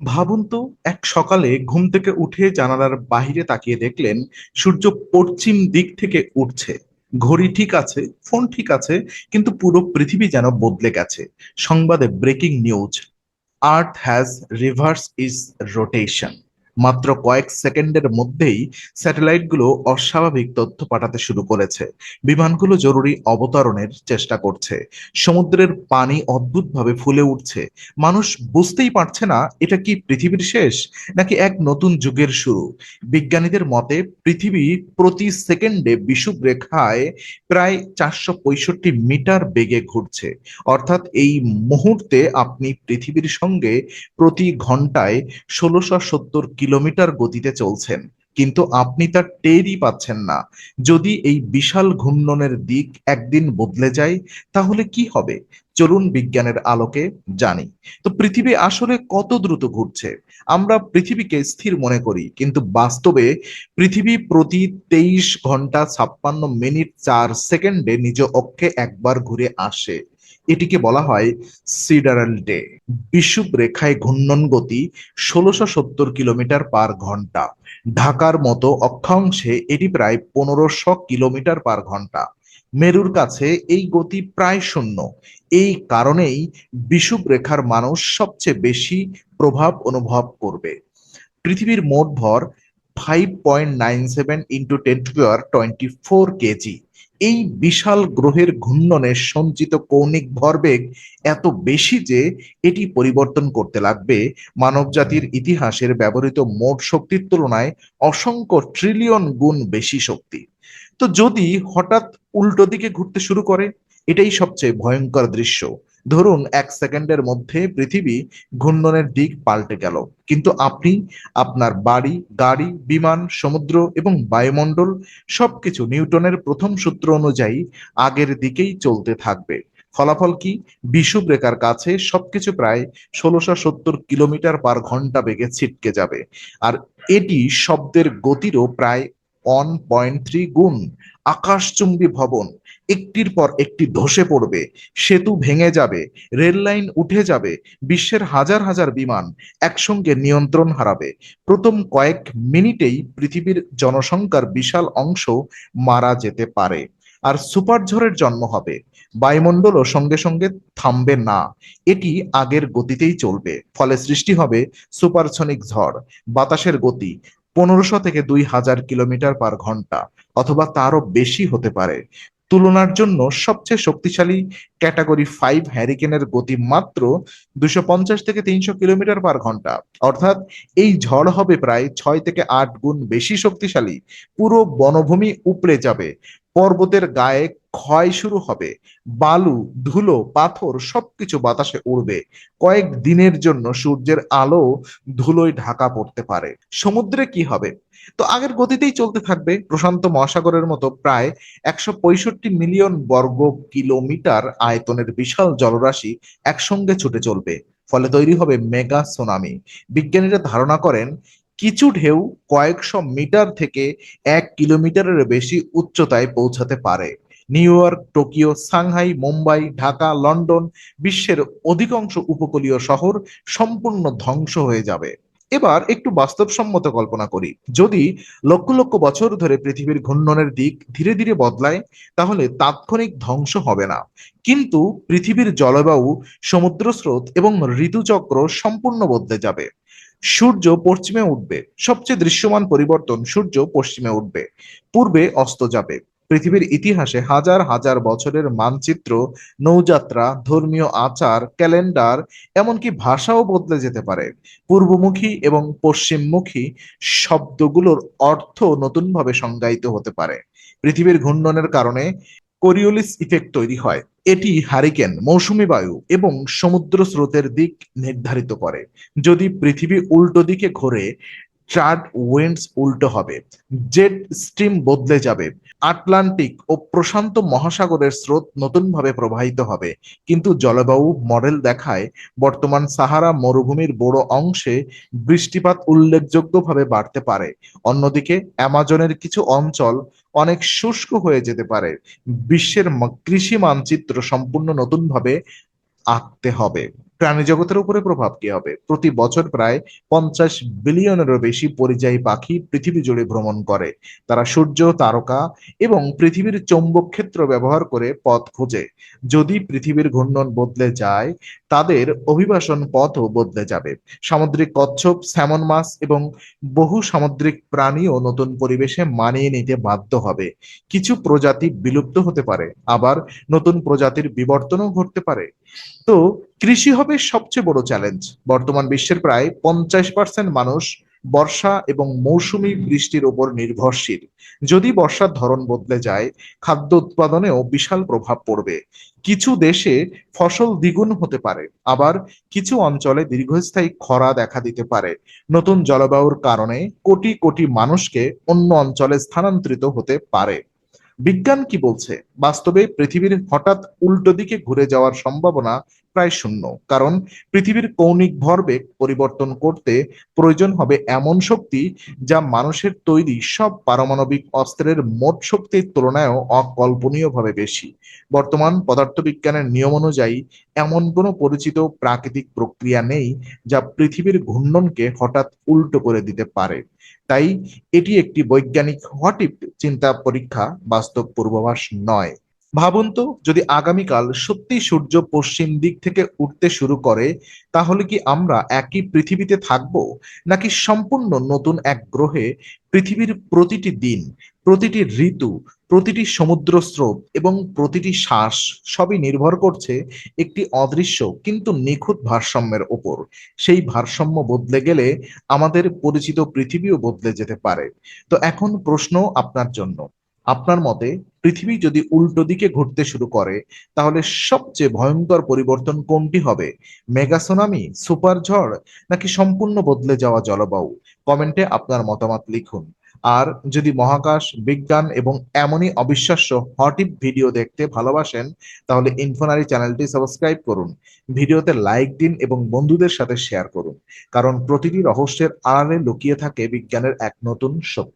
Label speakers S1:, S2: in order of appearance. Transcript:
S1: ভাবুন তো, এক সকালে ঘুম থেকে উঠে জানালার বাইরে তাকিয়ে দেখলেন সূর্য পশ্চিম দিক থেকে উঠছে। ঘড়ি ঠিক আছে, ফোন ঠিক আছে, কিন্তু পুরো পৃথিবী যেন বদলে গেছে। সংবাদে breaking news: earth has reversed its rotation. মাত্র কয়েক সেকেন্ডের মধ্যেই স্যাটেলাইটগুলো অস্বাভাবিক তথ্য পাঠাতে শুরু করেছে। বিমানগুলো জরুরি অবতরণের চেষ্টা করছে। সমুদ্রের পানি অদ্ভুতভাবে ফুলে উঠছে। মানুষ বুঝতেই পারছে না এটা কি পৃথিবীর শেষ নাকি এক নতুন যুগের শুরু। বিজ্ঞানীদের মতে পৃথিবী প্রতি সেকেন্ডে বিষুব রেখায় প্রায় 465 মিটার বেগে ঘুরছে। অর্থাৎ এই মুহূর্তে আপনি পৃথিবীর সঙ্গে প্রতি ঘন্টায় 1670 কিলোমিটার গতিতে চলছেন, কিন্তু আপনি তা টেরই পাচ্ছেন না। যদি এই বিশাল ঘূর্ণনের দিক একদিন বদলে যায়, তাহলে কি হবে? চলুন বিজ্ঞানের আলোকে জানি। তো পৃথিবী আসলে কত দ্রুত ঘুরছে? আমরা পৃথিবীকে স্থির মনে করি, কিন্তু বাস্তবে পৃথিবী প্রতি 23 ঘন্টা 56 মিনিট 4 সেকেন্ডে নিজ অক্ষে একবার ঘুরে আসে। এটিকে বলা হয় সিডারাল ডে। বিষুব রেখায় ঘূর্ণন গতি 1670 কিলোমিটার পার ঘন্টা। ঢাকার মতো অক্ষাংশে এটি প্রায় 1500 কিলোমিটার পার ঘন্টা। মেরুর কাছে এই গতি প্রায় শূন্য। এই কারণেই বিষুব রেখার মানুষ সবচেয়ে বেশি প্রভাব অনুভব করবে। পৃথিবীর মোট ভর 5.97 × 10⁻24 কেজি। এই বিশাল গ্রহের ঘূর্ণনে সঞ্চিত কৌণিক ভরবেগ এত বেশি যে এটি পরিবর্তন করতে লাগবে মানবজাতির ইতিহাসের ব্যবহৃত মোট শক্তির তুলনায় অসংখ্য ট্রিলিয়ন গুণ বেশি শক্তি। তো যদি হঠাৎ উল্টো দিকে ঘুরতে শুরু করে, এটাই সবচেয়ে ভয়ঙ্কর দৃশ্য। ধরুন 1 সেকেন্ডের মধ্যে পৃথিবী ঘূর্ণনের দিক পাল্টে গেল, কিন্তু আপনি, আপনার বাড়ি, গাড়ি, বিমান, সমুদ্র এবং বায়ুমণ্ডল সবকিছু নিউটনের প্রথম সূত্র অনুযায়ী আগের দিকেই চলতে থাকবে। ফলাফল কি? বিষুব রেখার কাছে সবকিছু প্রায় 1670 কিলোমিটার পার ঘন্টা বেগে ছিটকে যাবে। আর এটি শব্দের গতিরও প্রায় 1.3 গুণ। আকাশচুম্বী ভবন একটির পর একটি ধসে পড়বে, সেতু ভেঙে যাবে, রেল লাইন উঠে যাবে, বিশ্বের হাজার হাজার বিমান একসঙ্গে নিয়ন্ত্রণ হারাবে। প্রথম কয়েক মিনিটেই পৃথিবীর জনসংখ্যার বিশাল অংশ মারা যেতে পারে। আর সুপার ঝড়ের জন্ম হবে। বায়ুমণ্ডলও সঙ্গে সঙ্গে থামবে না, এটি আগের গতিতেই চলবে। ফলে সৃষ্টি হবে সুপারসনিক ঝড়। বাতাসের গতি 1500 থেকে 2000 কিলোমিটার পার ঘন্টা, অথবা তারও বেশি হতে পারে। তুলনার জন্য সবচেয়ে শক্তিশালী ক্যাটাগরি 5 হ্যারিকেনের গতি মাত্র 250 থেকে 300 কিলোমিটার পার ঘন্টা। অর্থাৎ এই ঝড় হবে প্রায় 6 থেকে 8 গুণ বেশি শক্তিশালী। পুরো বনভূমি উপড়ে যাবে, পর্বতের গায়ে ক্ষয় শুরু হবে, বালু, ধুলো, পাথর সবকিছু বাতাসে উড়বে। কয়েক দিনের জন্য সূর্যের আলো ধুলোয় ঢাকা পড়তে পারে। সমুদ্রে কি হবে? তো আগের গতিতেই চলতে থাকবে। প্রশান্ত মহাসাগরের মতো প্রায় 165 মিলিয়ন বর্গ কিলোমিটার আয়তনের বিশাল জলরাশি একসঙ্গে ছুটে চলবে। ফলে তৈরি হবে মেগা সুনামি। বিজ্ঞানীরা ধারণা করেন কিছু ঢেউ কয়েকশো মিটার থেকে 1 কিলোমিটারের বেশি উচ্চতায় পৌঁছাতে পারে। New York, Tokyo, Shanghai, Mumbai, Dhaka, London, বিশ্বের অধিকাংশ উপকূলীয় শহর সম্পূর্ণ ধ্বংস হয়ে যাবে। এবার একটু বাস্তবসম্মত কল্পনা করি। যদি লক্ষ লক্ষ বছর ধরে পৃথিবীর ঘূর্ণনের দিক ধীরে ধীরে বদলায়, তাহলে তাৎক্ষণিক ধ্বংস হবে না, কিন্তু পৃথিবীর জলবায়ু, সমুদ্র স্রোত এবং ঋতুচক্র সম্পূর্ণ বদলে যাবে। সূর্য পশ্চিমে উঠবে। সবচেয়ে দৃশ্যমান পরিবর্তন: সূর্য পশ্চিমে উঠবে, পূর্বে অস্ত যাবে। পৃথিবীর ইতিহাসে হাজার হাজার বছরের মানচিত্র, নৌযাত্রা, ধর্মীয় আচার, ক্যালেন্ডার, এমনকি ভাষাও বদলে যেতে পারে। পূর্বমুখী এবং পশ্চিমমুখী শব্দগুলোর অর্থ নতুনভাবে সংজ্ঞায়িত হতে পারে। পৃথিবীর ঘূর্ণনের কারণে কোরিওলিস ইফেক্ট তৈরি হয়। এটি হারিকেন, মৌসুমী বায়ু এবং সমুদ্র স্রোতের দিক নির্ধারিত করে। যদি পৃথিবী উল্টো দিকে ঘোরে, ট্রাড উইন্ডস উল্টো হবে, জেট স্ট্রিম বদলে যাবে, আটলান্টিক ও প্রশান্ত মহাসাগরের স্রোত নতুনভাবে প্রবাহিত হবে। কিন্তু জলবায়ু মডেল দেখায় বর্তমান সাহারা মরুভূমির বড় অংশে বৃষ্টিপাত উল্লেখযোগ্যভাবে বাড়তে পারে। অন্যদিকে অ্যামাজনের কিছু অঞ্চল অনেক শুষ্ক হয়ে যেতে পারে। বিশ্বের কৃষি মানচিত্র সম্পূর্ণ নতুনভাবে আঁকতে হবে। প্রাণী জগতের উপরে প্রভাব কি হবে? প্রতি বছর প্রায় 50 বিলিয়নেরও বেশি পরিযায়ী পাখি পৃথিবী জুড়ে ভ্রমণ করে। তারা সূর্য, তারকা এবং পৃথিবীর চৌম্বক ক্ষেত্র ব্যবহার করে পথ খোঁজে। যদি পৃথিবীর ঘূর্ণন বদলে যায়, তাদের অভিবাসন পথও বদলে যাবে। সামুদ্রিক কচ্ছপ, স্যামন মাছ এবং বহু সামুদ্রিক প্রাণীও নতুন পরিবেশে মানিয়ে নিতে বাধ্য হবে। কিছু প্রজাতি বিলুপ্ত হতে পারে, আবার নতুন প্রজাতির বিবর্তনও ঘটতে পারে। তো কৃষি হবে সবচেয়ে বড় চ্যালেঞ্জ। বর্তমান বিশ্বের প্রায় 50% মানুষ বর্ষা এবং মৌসুমী বৃষ্টির উপর নির্ভরশীল। যদি বর্ষার ধরন বদলে যায়, খাদ্য উৎপাদনেও বিশাল প্রভাব পড়বে। কিছু দেশে ফসল দ্বিগুণ হতে পারে, আবার কিছু অঞ্চলে দীর্ঘস্থায়ী খরা দেখা দিতে পারে। নতুন জলবায়ুর কারণে কোটি কোটি মানুষকে অন্য অঞ্চলে স্থানান্তরিত হতে পারে। বিজ্ঞান কি বলছে? বাস্তবে পৃথিবীর হঠাৎ উল্টো দিকে ঘুরে যাওয়ার সম্ভাবনা প্রায় শূন্য, কারণ পৃথিবীর কৌণিক ভরবেগ পরিবর্তন করতে প্রয়োজন হবে এমন শক্তি যা মানুষের তৈরি সব পারমাণবিক অস্ত্রের মোট শক্তির তুলনায়ও অকল্পনীয়ভাবে বেশি। বর্তমান পদার্থবিজ্ঞানের নিয়ম অনুযায়ী এমন কোনো পরিচিত প্রাকৃতিক প্রক্রিয়া নেই যা পৃথিবীর ঘূর্ণনকে হঠাৎ উল্টো করে দিতে পারে। তাই এটি একটি বৈজ্ঞানিক হোয়াট ইফ চিন্তা পরীক্ষা, বাস্তব পূর্বাভাস নয়। ভাবুন তো, যদি আগামীকাল সত্যি সূর্য পশ্চিম দিক থেকে উঠতে শুরু করে, তাহলে কি আমরা একই পৃথিবীতে থাকব, নাকি সম্পূর্ণ নতুন এক গ্রহে? পৃথিবীর প্রতিটি দিন, প্রতিটি ঋতু, প্রতিটি সমুদ্র স্রোত এবং প্রতিটি শ্বাস সবই নির্ভর করছে একটি অদৃশ্য কিন্তু নিখুঁত ভারসাম্যের ওপর। সেই ভারসাম্য বদলে গেলে আমাদের পরিচিত পৃথিবীও বদলে যেতে পারে। তো এখন প্রশ্ন আপনার জন্য, আপনার মতে পৃথিবী যদি উল্টো দিকে ঘুরতে শুরু করে, তাহলে সবচেয়ে ভয়ঙ্কর পরিবর্তন কোনটি হবে? মেগা সুনামি, সুপার ঝড়, নাকি সম্পূর্ণ বদলে যাওয়া জলবায়ু? কমেন্টে আপনার মতামত লিখুন। আর যদি মহাকাশ, বিজ্ঞান এবং এমনই অবিশ্বাস্য হট ইফ ভিডিও দেখতে ভালোবাসেন, তাহলে ইনফোনারি চ্যানেলটি সাবস্ক্রাইব করুন, ভিডিওতে লাইক দিন এবং বন্ধুদের সাথে শেয়ার করুন, কারণ প্রতিটি রহস্যের আড়ালে লুকিয়ে থাকে বিজ্ঞানের এক নতুন শক্তি।